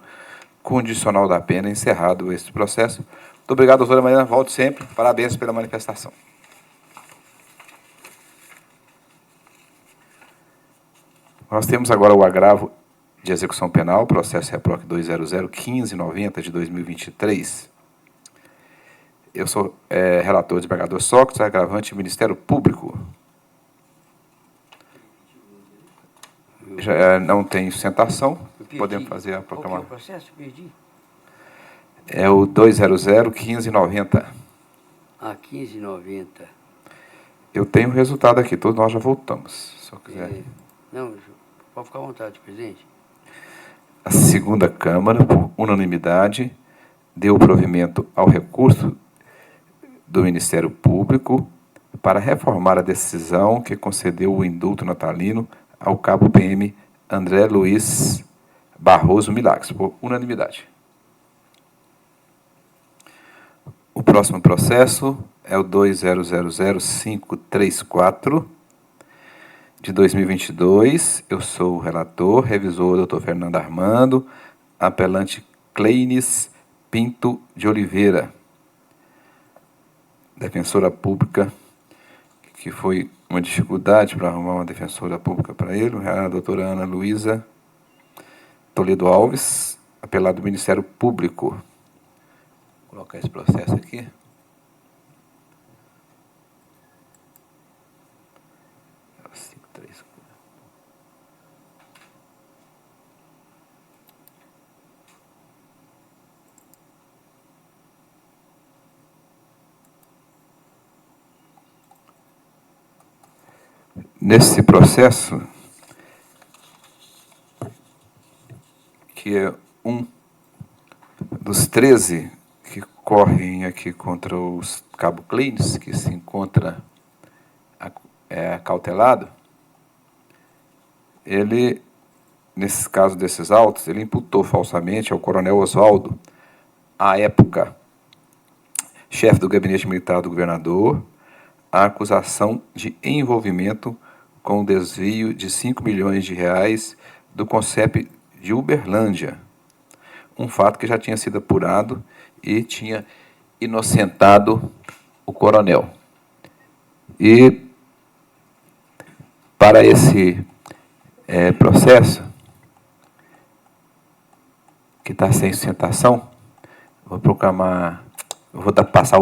condicional da pena, encerrado este processo. Muito obrigado, doutora Mariana. Volte sempre. Parabéns pela manifestação. Nós temos agora o agravo de execução penal, processo REPROC 2001590 de 2023. Eu sou relator do desembargador Sócrates, agravante Ministério Público. Já não tem sustentação, podemos fazer a proclamação. Qual que é o processo? Perdi. É o 2001590. Ah, 1590. Eu tenho o resultado aqui, todos nós já voltamos, se eu quiser. Não, pode ficar à vontade, presidente. A segunda Câmara, por unanimidade, deu provimento ao recurso do Ministério Público para reformar a decisão que concedeu o indulto natalino ao cabo PM André Luiz Barroso Milagres, por unanimidade. O próximo processo é o 2000534, de 2022. Eu sou o relator, revisor doutor Fernando Armando, apelante Cleines Pinto de Oliveira, defensora pública, que foi uma dificuldade para arrumar uma defensora pública para ele, a doutora Ana Luísa Toledo Alves, apelado do Ministério Público. Vou colocar esse processo aqui. Nesse processo, que é um dos 13 que correm aqui contra os cabo Cleines, que se encontra acautelado, ele, nesse caso desses autos, ele imputou falsamente ao coronel Oswaldo, à época, chefe do gabinete militar do governador, a acusação de envolvimento com o desvio de 5 milhões de reais do CONCEP de Uberlândia, um fato que já tinha sido apurado e tinha inocentado o coronel. E, para esse processo, que está sem sustentação, vou proclamar, vou passar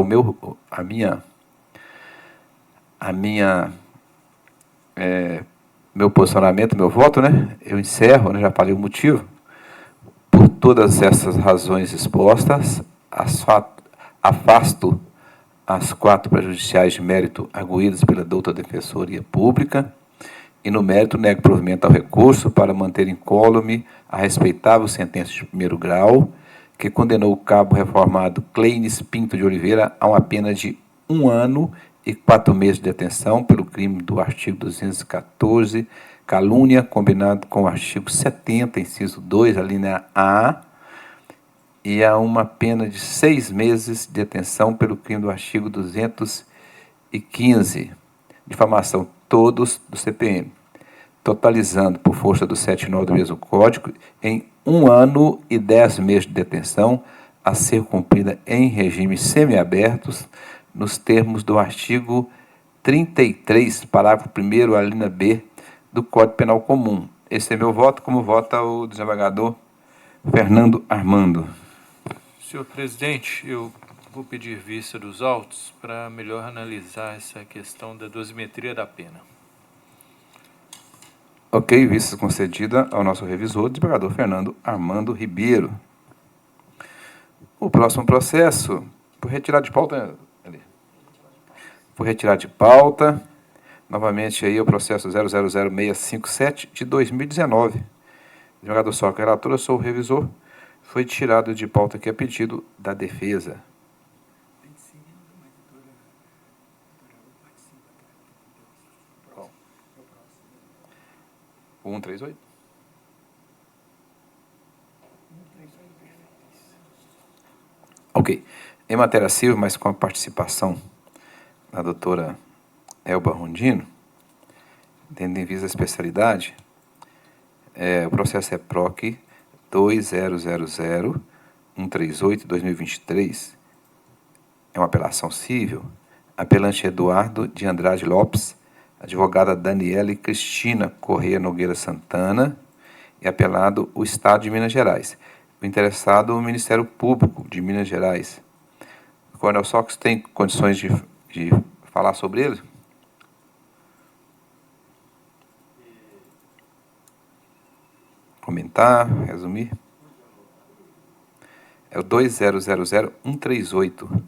meu posicionamento, meu voto, né? Eu encerro, né? Já falei o motivo. Por todas essas razões expostas, afasto as 4 prejudiciais de mérito arguídas pela douta Defensoria Pública e, no mérito, nego provimento ao recurso para manter incólume a respeitável sentença de primeiro grau, que condenou o cabo reformado Cleines Pinto de Oliveira a uma pena de 1 ano e 4 meses de detenção pelo crime do artigo 214, calúnia, combinado com o artigo 70, inciso 2, a linha A, e a uma pena de 6 meses de detenção pelo crime do artigo 215, difamação, todos do CPM, totalizando, por força do 79 do mesmo Código, em 1 ano e 10 meses de detenção, a ser cumprida em regime semiabertos, nos termos do artigo 33, parágrafo 1º, a linha B, do Código Penal Comum. Esse é meu voto, como vota o desembargador Fernando Armando. Senhor presidente, eu vou pedir vista dos autos para melhor analisar essa questão da dosimetria da pena. Ok, vista concedida ao nosso revisor, desembargador Fernando Armando Ribeiro. O próximo processo, por retirar de pauta, por retirar de pauta, novamente aí o processo 000657 de 2019. Desembargador Soca, relator, eu sou o revisor, foi tirado de pauta aqui a pedido da defesa. O 138? Ok. Em matéria civil, mas com a participação da doutora Elba Rondino, tendo em vista a especialidade, o processo é PROC 2000-138-2023, é uma apelação civil, apelante Eduardo de Andrade Lopes, advogada Daniele Cristina Corrêa Nogueira Santana e apelado o Estado de Minas Gerais. O interessado, o Ministério Público de Minas Gerais. O Coronel Sox tem condições de falar sobre ele? Comentar, resumir? É o 2000-138.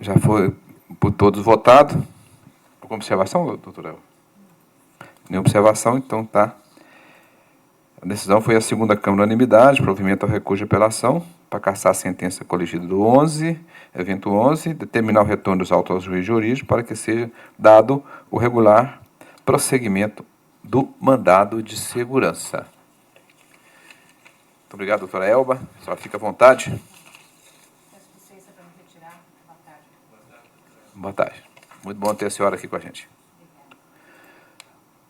Já foi por todos votado. Alguma observação, doutora? Nenhuma observação, então tá. A decisão foi a segunda Câmara unanimidade, provimento ao recurso de apelação, para cassar a sentença colegida do 11, evento 11, determinar o retorno dos autos ao juiz de origem para que seja dado o regular prosseguimento do mandado de segurança. Muito obrigado, doutora Elba. Só fica à vontade. Peço licença para me retirar. Boa tarde. Boa tarde. Muito bom ter a senhora aqui com a gente.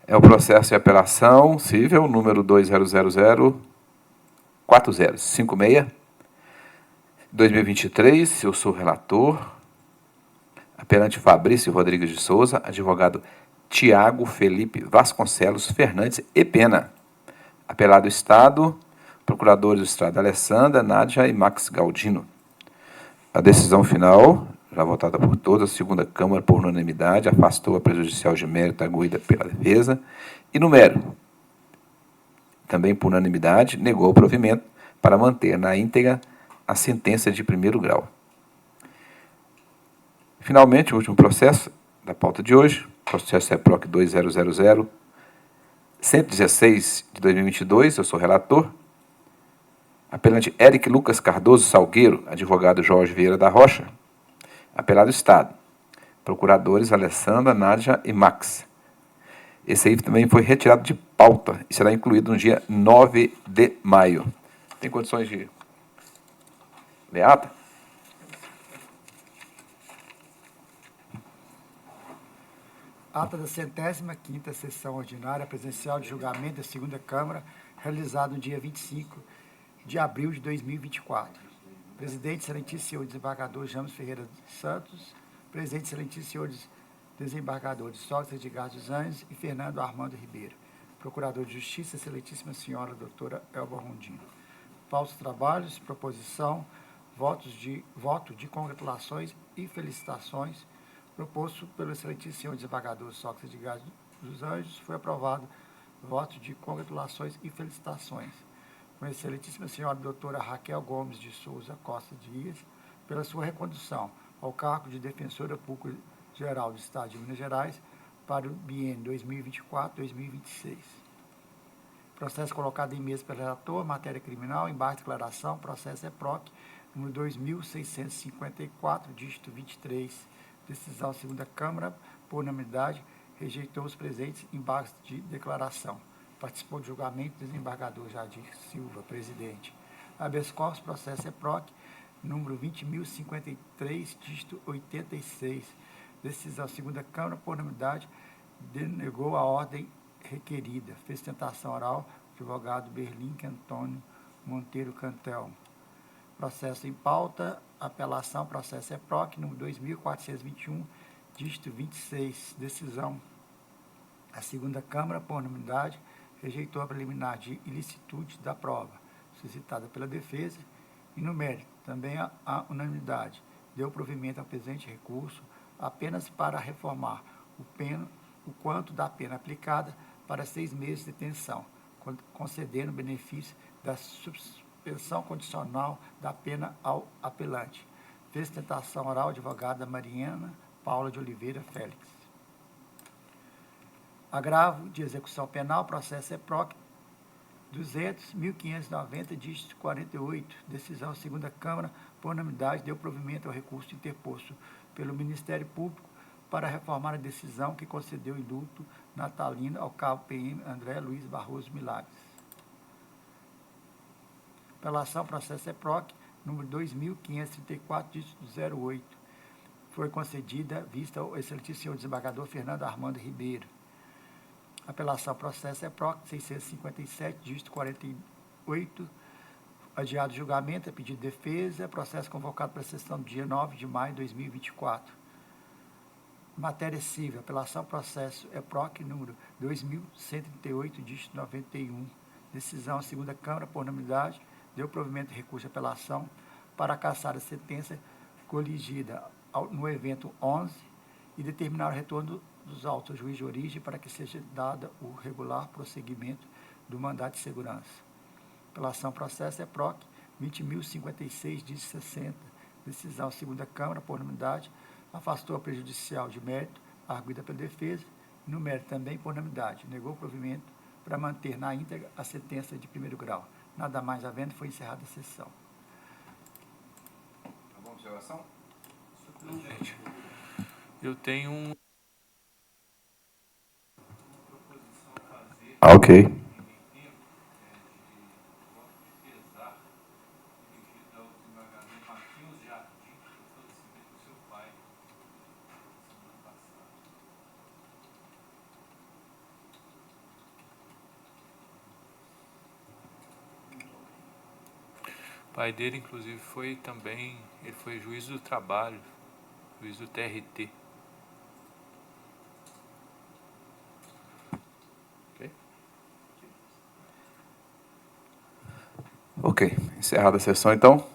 É o processo de apelação civil, número 20004056, 2023, eu sou relator, apelante Fabrício Rodrigues de Souza, advogado Tiago Felipe Vasconcelos Fernandes e Pena, apelado Estado, procuradores do Estado Alessandra, Nádia e Max Galdino. A decisão final, já votada por todos, a segunda Câmara, por unanimidade, afastou a prejudicial de mérito arguída pela defesa e, no mérito, também por unanimidade, negou o provimento para manter na íntegra a sentença de primeiro grau. Finalmente, o último processo da pauta de hoje, processo é PROC 2000-116 de 2022, eu sou relator, apelante Eric Lucas Cardoso Salgueiro, advogado Jorge Vieira da Rocha, apelado Estado, procuradores Alessandra, Nádia e Max. Esse aí também foi retirado de pauta e será incluído no dia 9 de maio. Tem condições de ler a ata? Ata da 105ª Sessão Ordinária Presencial de Julgamento da Segunda Câmara, realizado no dia 25 de abril de 2024. Presidente, excelentíssimo senhor desembargador James Ferreira Santos, presidente, excelentíssimo senhores desembargadores Sócrates de Edgar dos Anjos e Fernando Armando Ribeiro, procurador de Justiça, excelentíssima senhora doutora Elba Rondino. Pauta trabalhos, proposição, voto de congratulações e felicitações, proposto pelo excelentíssimo senhor desembargador Sócrates de Edgar dos Anjos, foi aprovado. Voto de congratulações e felicitações. Com a excelentíssima senhora doutora Raquel Gomes de Souza Costa Dias, pela sua recondução ao cargo de Defensora Pública Geral do Estado de Minas Gerais para o biênio 2024-2026. Processo colocado em mesa pelo relator, matéria criminal, embargo de declaração, processo EPROC, número 2654, dígito 23, decisão segunda Câmara, por unanimidade, rejeitou os presentes embargos de declaração. Participou do julgamento o desembargador Jadir Silva, presidente. Habeas corpus, processo EPROC, número 20.053, dígito 86. Decisão segunda Câmara, por unanimidade, denegou a ordem requerida. Fez tentação oral, advogado Berlinque Antônio Monteiro Cantel. Processo em pauta, apelação, processo EPROC, número 2.421, dígito 26, decisão. A segunda Câmara, por unanimidade, rejeitou a preliminar de ilicitude da prova, suscitada pela defesa, e no mérito, também a unanimidade, deu provimento ao presente recurso apenas para reformar o quanto da pena aplicada para 6 meses de detenção, concedendo o benefício da suspensão condicional da pena ao apelante. Fez tentação oral, advogada Mariana Paula de Oliveira Félix. Agravo de execução penal, processo EPROC 200.590, dígito 48, decisão segunda Câmara, por unanimidade, deu provimento ao recurso interposto pelo Ministério Público para reformar a decisão que concedeu indulto natalino ao cabo PM André Luiz Barroso Milagres. Apelação, processo EPROC, número 2.534, dígito 08, foi concedida vista ao excelentíssimo senhor desembargador Fernando Armando Ribeiro. Apelação, processo EPROC 657, dígito 48, adiado julgamento, a pedido de defesa, processo convocado para a sessão do dia 9 de maio de 2024. Matéria civil, apelação, processo EPROC, número 2138, dígito 91, decisão, segunda Câmara, por unanimidade, deu provimento de recurso de apelação para cassar a sentença coligida no evento 11 e determinar o retorno dos autos ao juiz de origem para que seja dada o regular prosseguimento do mandato de segurança. Apelação, processo EPROC 20.056, dígito 60, decisão segunda Câmara, por unanimidade, afastou a prejudicial de mérito, arguida pela defesa, e no mérito também por unanimidade, negou o provimento para manter na íntegra a sentença de primeiro grau. Nada mais havendo, foi encerrada a sessão. Alguma observação? Gente, eu tenho um... Ok. O pai dele, inclusive, foi também, ele foi juiz do trabalho, juiz do TRT. Ok. Encerrada a sessão, então.